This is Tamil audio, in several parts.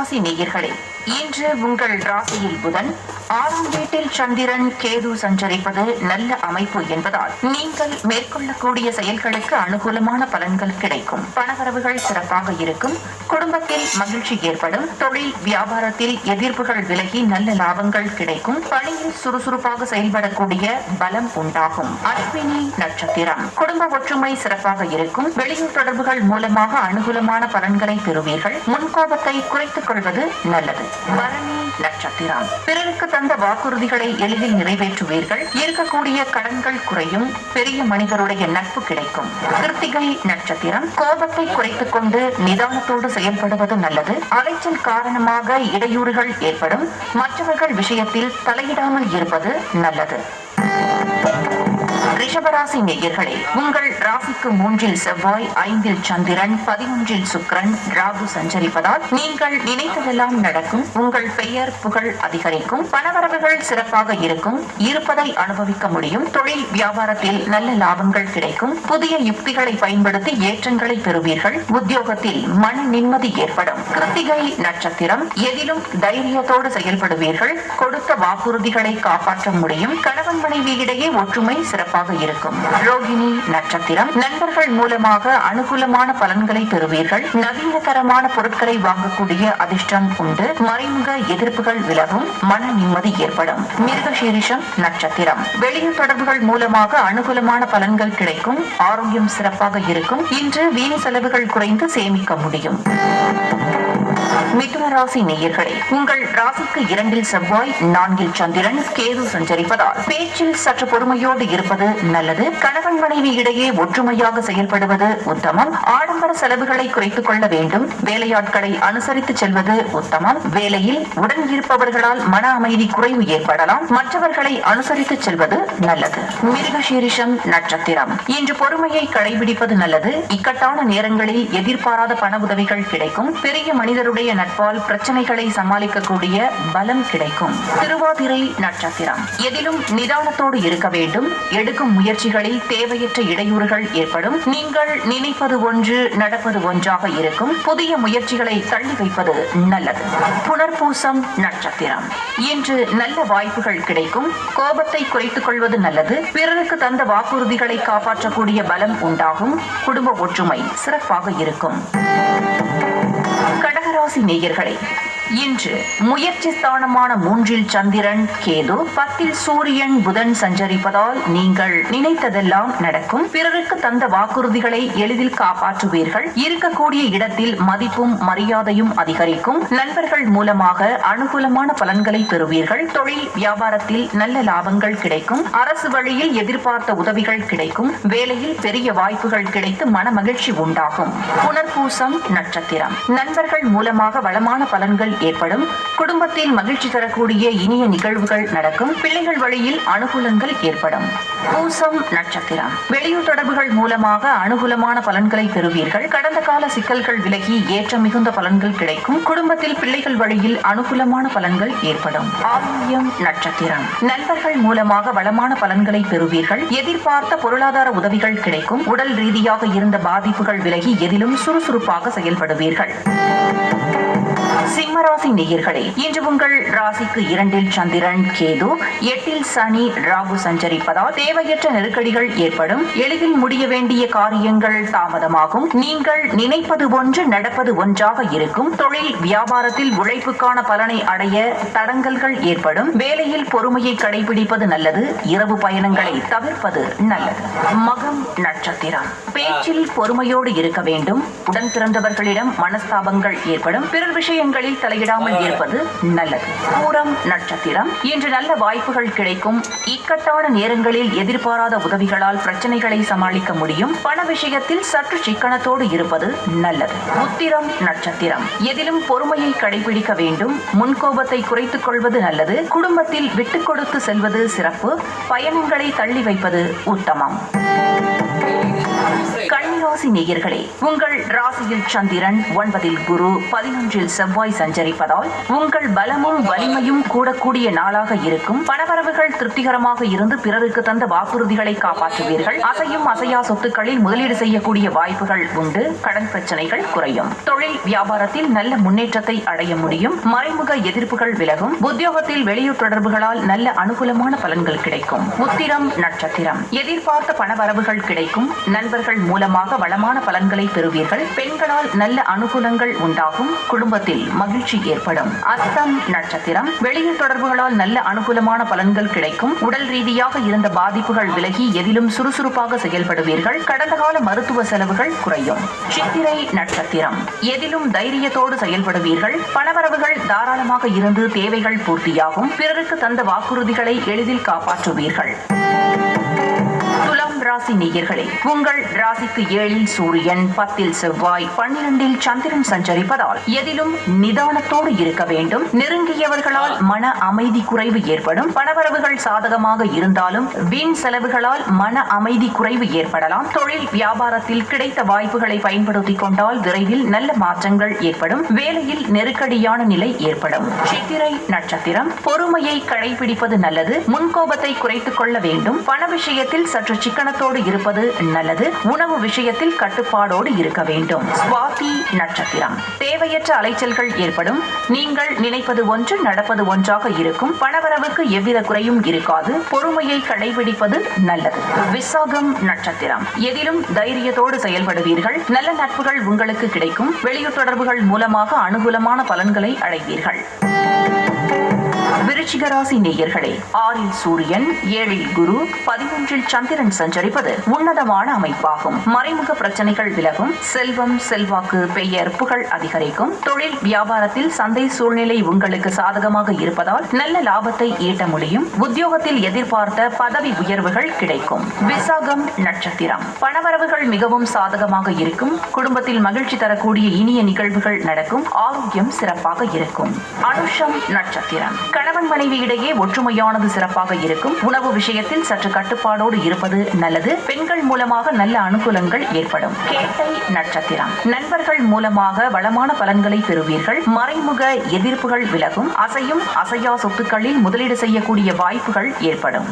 ராசி நேயர்களே, இன்று உங்கள் ராசியில் புதன், 6ஆம் வீட்டில் சந்திரன், கேது சஞ்சரிப்பது நல்ல அமைப்பு என்பதால் நீங்கள் மேற்கொள்ளக்கூடிய செயல்களுக்கு அனுகூலமான பலன்கள் கிடைக்கும். பணவரவுகள் சிறப்பாக இருக்கும். குடும்பத்தில் மகிழ்ச்சி ஏற்படும். தொழில் வியாபாரத்தில் எதிர்ப்புகள் விலகி நல்ல லாபங்கள் கிடைக்கும். பணியில் சுறுசுறுப்பாக செயல்படக்கூடிய பலம் உண்டாகும். அஸ்வினி நட்சத்திரம், குடும்ப ஒற்றுமை சிறப்பாக இருக்கும். வெளியூர் தொடர்புகள் மூலமாக அனுகூலமான பலன்களை பெறுவீர்கள். முன்கோபத்தை குறைத்துக் கொள்வது நல்லது. பரணி நட்சத்திரம், பிறருக்கு தந்த வாக்குறுதிகளை எளிதில் நிறைவேற்றுவீர்கள். இருக்கக்கூடிய கடன்கள் குறையும். பெரிய மனிதருடைய நட்பு கிடைக்கும். கிருத்திகை நட்சத்திரம், கோபத்தை குறைத்துக் கொண்டு நிதானத்தோடு செயல்படுவது நல்லது. அலைச்சல் காரணமாக இடையூறுகள் ஏற்படும். மற்றவர்கள் விஷயத்தில் தலையிடாமல் இருப்பது நல்லது. ரிஷபராசி நேயர்களே, உங்கள் ராசிக்கு 3இல் செவ்வாய், 5இல் சந்திரன், 11இல் சுக்கிரன், ராகு சஞ்சரிப்பதால் நீங்கள் நினைத்ததெல்லாம் நடக்கும். உங்கள் பெயர் புகழ் அதிகரிக்கும். பணவரவுகள் சிறப்பாக இருக்கும். இருப்பதை அனுபவிக்க முடியும். தொழில் வியாபாரத்தில் நல்ல லாபங்கள் கிடைக்கும். புதிய யுக்திகளை பயன்படுத்தி ஏற்றங்களை பெறுவீர்கள். உத்தியோகத்தில் மன நிம்மதி ஏற்படும். கிருத்திகை நட்சத்திரம், எதிலும் தைரியத்தோடு செயல்படுவீர்கள். கொடுத்த வாக்குறுதிகளை காப்பாற்ற முடியும். கணவன் மனைவி இடையே ஒற்றுமை சிறப்பாக இருக்கும். ரோகிணி நட்சத்திரம், நண்பர்கள் மூலமாக அனுகூலமான பலன்களை பெறுவீர்கள். நவீனதரமான பொருட்களை வாங்கக்கூடிய அதிர்ஷ்டம் உண்டு. மறைமுக எதிர்ப்புகள் விலகும். மன நிம்மதி ஏற்படும். மிருகசீரிஷம் நட்சத்திரம், வெளியூர் தொடர்புகள் மூலமாக அனுகூலமான பலன்கள் கிடைக்கும். ஆரோக்கியம் சிறப்பாக இருக்கும். இன்று வீண் செலவுகள் குறைந்து சேமிக்க முடியும். மிதுன ராசி நேயர்களே, உங்கள் ராசிக்கு 2இல் செவ்வாய், 4இல் சந்திரன், கேது சஞ்சரிப்பதால் பேச்சில் சற்று பொறுமையோடு இருப்பது நல்லது. கணவன் மனைவி இடையே ஒற்றுமையாக செயல்படுவது உத்தமம். ஆடம்பர செலவுகளை குறைத்துக் கொள்ள வேண்டும். வேலையாட்களை அனுசரித்து செல்வது உத்தமம். வேலையில் உடன் இருப்பவர்களால் மன அமைதி குறைவு ஏற்படலாம். மற்றவர்களை அனுசரித்து செல்வது நல்லது. மிருகசீரிஷம் நட்சத்திரம், இன்று பொறுமையை கடைபிடிப்பது நல்லது. இக்கட்டான நேரங்களில் எதிர்பாராத பண உதவிகள் கிடைக்கும். பெரிய மனிதருடைய நட்பால் பிரச்சனைகளை சமாளிக்கக்கூடிய பலம் கிடைக்கும். திருவாதிரை நட்சத்திரம், எதிலும் நிதானத்தோடு இருக்க வேண்டும். எடுக்கும் முயற்சிகளில் தேவையற்ற இடையூறுகள் ஏற்படும். நீங்கள் நினைப்பது ஒன்று, நடப்பது ஒன்றாக இருக்கும். புதிய முயற்சிகளை தள்ளி வைப்பது நல்லது. புனர்பூசம் நட்சத்திரம், இன்று நல்ல வாய்ப்புகள் கிடைக்கும். கோபத்தை குறைத்துக் கொள்வது நல்லது. பிறருக்கு தந்த வாக்குறுதிகளை காப்பாற்றக்கூடிய பலம் உண்டாகும். குடும்ப ஒற்றுமை சிறப்பாக இருக்கும். கடகராசி நேயர்களே, இன்று முயற்சி ஸ்தானமான 3இல் சந்திரன், கேது, 10இல் சூரியன், புதன் சஞ்சரிப்பதால் நீங்கள் நினைத்ததெல்லாம் நடக்கும். பிறருக்கு தந்த வாக்குறுதிகளை எளிதில் காப்பாற்றுவீர்கள். இருக்கக்கூடிய இடத்தில் மதிப்பும் மரியாதையும் அதிகரிக்கும். நண்பர்கள் மூலமாக அனுகூலமான பலன்களை பெறுவீர்கள். தொழில் வியாபாரத்தில் நல்ல லாபங்கள் கிடைக்கும். அரசு வழியில் எதிர்பார்த்த உதவிகள் கிடைக்கும். வேலையில் பெரிய வாய்ப்புகள் கிடைத்து மன மகிழ்ச்சி உண்டாகும். புனர்பூசம் நட்சத்திரம், நண்பர்கள் மூலமாக வளமான பலன்கள் ஏற்படும். குடும்பத்தில் மகிழ்ச்சி தரக்கூடிய இனிய நிகழ்வுகள் நடக்கும். பிள்ளைகள் வழியில் அனுகூலங்கள் ஏற்படும். பூசம் நட்சத்திரம், வெளியூர் தொடர்புகள் மூலமாக அனுகூலமான பலன்களை பெறுவீர்கள். கடந்த கால சிக்கல்கள் விலகி ஏற்ற மிகுந்த பலன்கள் கிடைக்கும். குடும்பத்தில் பிள்ளைகள் வழியில் அனுகூலமான பலன்கள் ஏற்படும். ஆயில்யம் நட்சத்திரம், நண்பர்கள் மூலமாக வளமான பலன்களை பெறுவீர்கள். எதிர்பார்த்த பொருளாதார உதவிகள் கிடைக்கும். உடல் ரீதியாக இருந்த பாதிப்புகள் விலகி எதிலும் சுறுசுறுப்பாக செயல்படுவீர்கள். சிம்மராசி நேயர்களே, இன்று உங்கள் ராசிக்கு 2இல் சந்திரன், கேது, 8இல் சனி, ராகு சஞ்சரிப்பதால் தேவையற்ற நெருக்கடிகள் ஏற்படும். எளிதில் முடிய வேண்டிய காரியங்கள் தாமதமாகும். நீங்கள் நினைப்பது ஒன்று, நடப்பது ஒன்றாக இருக்கும். தொழில் வியாபாரத்தில் உழைப்புக்கான பலனை அடைய தடங்கல்கள் ஏற்படும். வேலையில் பொறுமையை கடைபிடிப்பது நல்லது. இரவு பயணங்களை தவிர்ப்பது நல்லது. மகம் நட்சத்திரம், பேச்சில் பொறுமையோடு இருக்க வேண்டும். உடன் பிறந்தவர்களிடம் மனஸ்தாபங்கள் ஏற்படும். பிறர் விஷயங்களில் தலையிடாமல் இருப்பது நல்லது. பூரம் நட்சத்திரம், இன்று நல்ல வாய்ப்புகள் கிடைக்கும். இக்கட்டான நேரங்களில் எதிர்பாராத உதவிகளால் பிரச்சனைகளை சமாளிக்க முடியும். பண விஷயத்தில் சற்று சிக்கனத்தோடு இருப்பது நல்லது. உத்திரம் நட்சத்திரம், எதிலும் பொறுமையை கடைபிடிக்க வேண்டும். முன்கோபத்தை குறைத்துக் கொள்வது நல்லது. குடும்பத்தில் விட்டுக் கொடுத்து செல்வது சிறப்பு. பயணங்களை தள்ளி வைப்பது உத்தமம். கன்னி கன்னிராசி நேயர்களே, உங்கள் ராசியில் சந்திரன், 9 குரு, 11 செவ்வாய் சஞ்சரிப்பதால் உங்கள் பலமும் வலிமையும் கூடக்கூடிய நாளாக இருக்கும். பணவரவுகள் திருப்திகரமாக இருந்து பிறருக்கு தந்த வாக்குறுதிகளை காப்பாற்றுவீர்கள். அசையும் அசையா சொத்துக்களில் முதலீடு செய்யக்கூடிய வாய்ப்புகள் உண்டு. கடன் பிரச்சனைகள் குறையும். தொழில் வியாபாரத்தில் நல்ல முன்னேற்றத்தை அடைய முடியும். மறைமுக எதிர்ப்புகள் விலகும். உத்தியோகத்தில் வெளியூர் தொடர்புகளால் நல்ல அனுகூலமான பலன்கள் கிடைக்கும். உத்திரம் நட்சத்திரம், எதிர்பார்த்த பணவரவுகள் கிடைக்கும். நண்பர்கள் மூலமாக வளமான பலன்களை பெறுவீர்கள். பெண்களால் நல்ல அனுகூலங்கள் உண்டாகும். குடும்பத்தில் மகிழ்ச்சி ஏற்படும். அஸ்தம் நட்சத்திரம், வெளியூர் தொடர்புகளால் நல்ல அனுகூலமான பலன்கள் கிடைக்கும். உடல் ரீதியாக இருந்த பாதிப்புகள் விலகி எதிலும் சுறுசுறுப்பாக செயல்படுவீர்கள். கடந்த கால மருத்துவ செலவுகள் குறையும். சித்திரை நட்சத்திரம், எதிலும் தைரியத்தோடு செயல்படுவீர்கள். பணவரவுகள் தாராளமாக இருந்து தேவைகள் பூர்த்தியாகும். பிறருக்கு தந்த வாக்குறுதிகளை எளிதில் காப்பாற்றுவீர்கள். துலாம் ராசி நேயர்களே, உங்கள் ராசிக்கு 7 சூரியன், 10 செவ்வாய், 12 சந்திரன் சஞ்சரிப்பதால் எதிலும் நிதானத்தோடு இருக்க வேண்டும். நெருங்கியவர்களால் மன அமைதி குறைவு ஏற்படும். பணவரவுகள் சாதகமாக இருந்தாலும் வீண் செலவுகளால் மன அமைதி குறைவு ஏற்படலாம். தொழில் வியாபாரத்தில் கிடைத்த வாய்ப்புகளை பயன்படுத்திக் கொண்டால் விரைவில் நல்ல மாற்றங்கள் ஏற்படும். வேலையில் நெருக்கடியான நிலை ஏற்படும். சித்திரை நட்சத்திரம், பொறுமையை கடைபிடிப்பது நல்லது. முன்கோபத்தை குறைத்துக் கொள்ள வேண்டும். பண விஷயத்தில் சற்று சிக்கனத்தோடு இருப்பது நல்லது. உணவு விஷயத்தில் கட்டுப்பாடோடு இருக்க வேண்டும். சுவாதி நட்சத்திரம், தேவையற்ற அலைச்சல்கள் ஏற்படும். நீங்கள் நினைப்பது ஒன்று, நடப்பது ஒன்றாக இருக்கும். பணவரவுக்கு எவ்வித குறையும் இருக்காது. பொறுமையை கடைபிடிப்பது நல்லது. விசாகம் நட்சத்திரம், எதிலும் தைரியத்தோடு செயல்படுவீர்கள். நல்ல நட்புகள் உங்களுக்கு கிடைக்கும். வெளியூர் தொடர்புகள் மூலமாக அனுகூலமான பலன்களை அடைவீர்கள். விருச்சிக ராசி நேயர்களே, 6 சூரியன், 7 குரு, 11 சந்திரன் சஞ்சரிப்பது உன்னதமான அமைப்பாகும். மறைமுக பிரச்சனைகள் விலகும். செல்வம், செல்வாக்கு, பெயர், புகழ் அதிகரிக்கும். தொழில் வியாபாரத்தில் சந்தை சூழ்நிலை உங்களுக்கு சாதகமாக இருப்பதால் நல்ல லாபத்தை ஈட்ட முடியும். உத்தியோகத்தில் எதிர்பார்த்த பதவி உயர்வுகள் கிடைக்கும். விசாகம் நட்சத்திரம், பணவரவுகள் மிகவும் சாதகமாக இருக்கும். குடும்பத்தில் மகிழ்ச்சி தரக்கூடிய இனிய நிகழ்வுகள் நடக்கும். ஆரோக்கியம் சிறப்பாக இருக்கும். அனுஷம் நட்சத்திரம், கணவன் மனைவி இடையே ஒற்றுமையானது சிறப்பாக இருக்கும். உணவு விஷயத்தில் சற்று கட்டுப்பாடோடு இருப்பது நல்லது. பெண்கள் மூலமாக நல்ல அனுகூலங்கள் ஏற்படும். கேட்டை நட்சத்திரம், நண்பர்கள் மூலமாக வளமான பலன்களை பெறுவீர்கள். மறைமுக எதிர்ப்புகள் விலகும். அசையும் அசையா சொத்துக்களில் முதலீடு செய்யக்கூடிய வாய்ப்புகள் ஏற்படும்.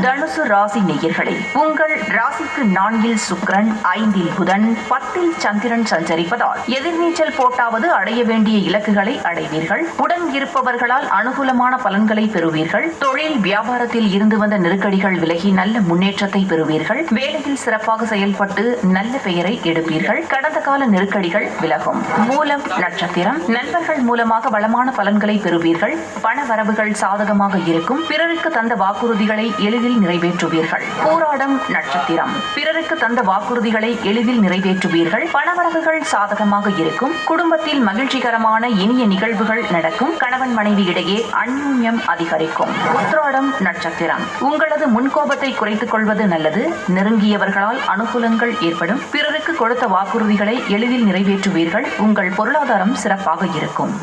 தனுசு ராசி நேயர்களே, உங்கள் ராசிக்கு 4 சுக்கிரன், 5 புதன், 10 சந்திரன் சஞ்சரிப்பதால் எதிர்நீச்சல் போட்டாவது அடைய வேண்டிய இலக்குகளை அடைவீர்கள். உடன் இருப்பவர்களால் அனுகூலமான பலன்களை பெறுவீர்கள். தொழில் வியாபாரத்தில் இருந்து வந்த நெருக்கடிகள் விலகி நல்ல முன்னேற்றத்தை பெறுவீர்கள். வேலையில் சிறப்பாக செயல்பட்டு நல்ல பெயரை எடுப்பீர்கள். கடந்த கால நெருக்கடிகள் விலகும். மூலம் நட்சத்திரம், நண்பர்கள் மூலமாக வளமான பலன்களை பெறுவீர்கள். பண வரவுகள் சாதகமாக இருக்கும். பிறருக்கு தந்த வாக்குறுதிகளை எளிதில் நிறைவேற்றுவீர்கள். போராடம் நட்சத்திரம், பிறருக்கு தந்த வாக்குறுதிகளை எளிதில் நிறைவேற்றுவீர்கள். பணவரவுகள் சாதகமாக இருக்கும். குடும்பத்தில் மகிழ்ச்சிகரமான இனிய நிகழ்வுகள் நடக்கும். கணவன் மனைவி இடையே அந்யோன்யம் அதிகரிக்கும். உத்திராடம் நட்சத்திரம், உங்களது முன்கோபத்தை குறைத்துக் கொள்வது நல்லது. நெருங்கியவர்களால் அனுகூலங்கள் ஏற்படும். பிறருக்கு கொடுத்த வாக்குறுதிகளை எளிதில் நிறைவேற்றுவீர்கள். உங்கள் பொருளாதாரம் சிறப்பாக இருக்கும்.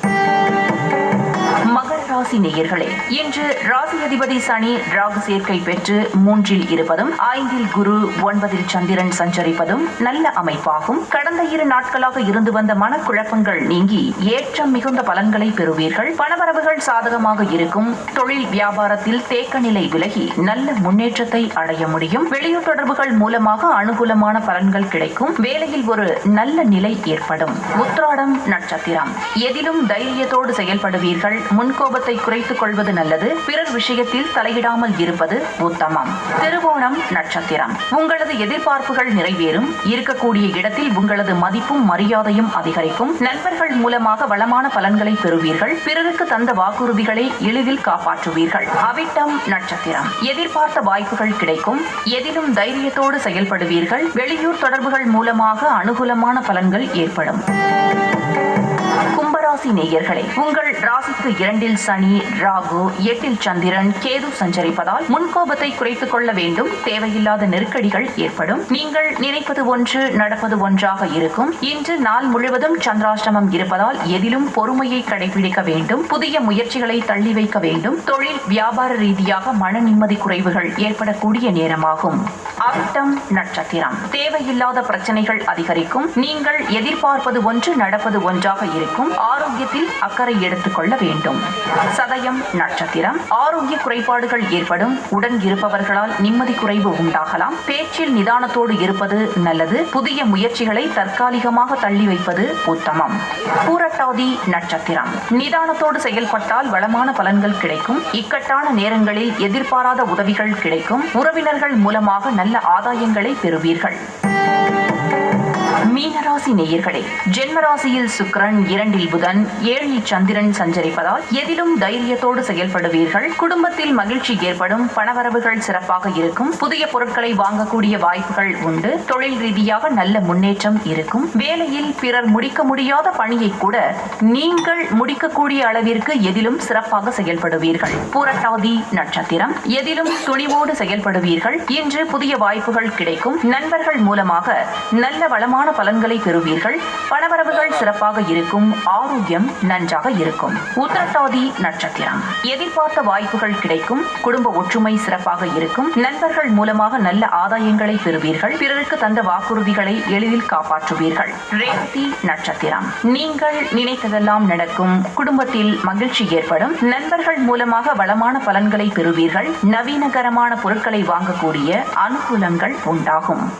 மகர ராசி நேயர்களே, இன்று ராசி அதிபதி சனி ராகு சேர்க்கை பெற்று 3 இருப்பதும் 5 குரு 9 சந்திரன் சஞ்சரிப்பதும் நல்ல அமைப்பாகும். கடந்த 2 நாட்களாக இருந்து வந்த மனக்குழப்பங்கள் நீங்கி ஏற்றம் மிகுந்த பலன்களை பெறுவீர்கள். பணவரவுகள் சாதகமாக இருக்கும். தொழில் வியாபாரத்தில் தேக்க நிலை விலகி நல்ல முன்னேற்றத்தை அடைய முடியும். வெளியூர் தொடர்புகள் மூலமாக அனுகூலமான பலன்கள் கிடைக்கும். வேலையில் ஒரு நல்ல நிலை ஏற்படும். உத்திராடம் நட்சத்திரம், எதிலும் தைரியத்தோடு செயல்படுவீர்கள். முன்கோபத்தை குறைத்துக் கொள்வது நல்லது. பிறர் விஷயத்தில் தலையிடாமல் இருப்பது உத்தமம். திருவோணம் நட்சத்திரம், உங்களது எதிர்பார்ப்புகள் நிறைவேறும். இருக்கக்கூடிய இடத்தில் உங்களது மதிப்பும் மரியாதையும் அதிகரிக்கும். நண்பர்கள் மூலமாக வளமான பலன்களை பெறுவீர்கள். பிறருக்கு தந்த வாக்குறுதிகளை எளிதில் காப்பாற்றுவீர்கள். அவிட்டம் நட்சத்திரம், எதிர்பார்த்த வாய்ப்புகள் கிடைக்கும். எதிலும் தைரியத்தோடு செயல்படுவீர்கள். வெளியூர் தொடர்புகள் மூலமாக அனுகூலமான பலன்கள் ஏற்படும். கும்பராசி ராசி நேயர்களே, உங்கள் ராசிக்கு 2இல் சனி, ராகு, 8இல் சந்திரன், கேது சஞ்சரிப்பதால் முன்கோபத்தை குறைத்துக் கொள்ள வேண்டும். தேவையில்லாத நெருக்கடிகள் ஏற்படும். நீங்கள் நினைப்பது ஒன்று, நடப்பது ஒன்றாக இருக்கும். இன்று நாள் முழுவதும் சந்திராஷ்டமம் இருப்பதால் எதிலும் பொறுமையை கடைபிடிக்க வேண்டும். புதிய முயற்சிகளை தள்ளி வைக்க வேண்டும். தொழில் வியாபார ரீதியாக மன நிம்மதி குறைவுகள் ஏற்படக்கூடிய நேரமாகும். அவிட்டம் நட்சத்திரம். தேவையில்லாத பிரச்சனைகள் அதிகரிக்கும். நீங்கள் எதிர்பார்ப்பது ஒன்று, நடப்பது ஒன்றாக இருக்கும். ஆரோக்கியத்தில் அக்கறை எடுத்துக் கொள்ள வேண்டும். சதயம் நட்சத்திரம். ஆரோக்கிய குறைபாடுகள் ஏற்படும். உடன் இருப்பவர்களால் நிம்மதி குறைவு உண்டாகலாம். பேச்சில் நிதானத்தோடு இருப்பது நல்லது. புதிய முயற்சிகளை தற்காலிகமாக தள்ளி வைப்பது உத்தமம். பூரட்டாதி நட்சத்திரம். நிதானத்தோடு செயல்பட்டால் வளமான பலன்கள் கிடைக்கும். இக்கட்டான நேரங்களில் எதிர்பாராத உதவிகள் கிடைக்கும். உறவினர்கள் மூலமாக நல்ல ஆதாயங்களை பெறுவீர்கள். மீனராசி நேயர்களே, ஜென்மராசியில் சுக்கிரன், 2இல் புதன், 7இல் சந்திரன் சஞ்சரிப்பதால் எதிலும் தைரியத்தோடு செயல்படுவீர்கள். குடும்பத்தில் மகிழ்ச்சி ஏற்படும். பணவரவுகள் சிறப்பாக இருக்கும். புதிய பொருட்களை வாங்கக்கூடிய வாய்ப்புகள் உண்டு. தொழில் ரீதியாக நல்ல முன்னேற்றம் இருக்கும். வேலையில் பிறர் முடிக்க முடியாத பணியை கூட நீங்கள் முடிக்கக்கூடிய அளவிற்கு எதிலும் சிறப்பாக செயல்படுவீர்கள். பூரட்டாதி நட்சத்திரம். எதிலும் துணிவோடு செயல்படுவீர்கள். இன்று புதிய வாய்ப்புகள் கிடைக்கும். நண்பர்கள் மூலமாக நல்ல வளமான பலன்களை பெறுவீர்கள். பணவரவுகள் சிறப்பாக இருக்கும். ஆரோக்கியம் நன்றாக இருக்கும். உத்திரட்டாதி நட்சத்திரம். எதிர்பார்த்த வாய்ப்புகள் கிடைக்கும். குடும்ப ஒற்றுமை சிறப்பாக இருக்கும். நண்பர்கள் மூலமாக நல்ல ஆதாயங்களை பெறுவீர்கள். பிறருக்கு தந்த வாக்குறுதிகளை எளிதில் காப்பாற்றுவீர்கள். ரேவதி நட்சத்திரம். நீங்கள் நினைத்ததெல்லாம் நடக்கும். குடும்பத்தில் மகிழ்ச்சி ஏற்படும். நண்பர்கள் மூலமாக வளமான பலன்களை பெறுவீர்கள். நவீனகரமான பொருட்களை வாங்கக்கூடிய அனுகூலங்கள் உண்டாகும்.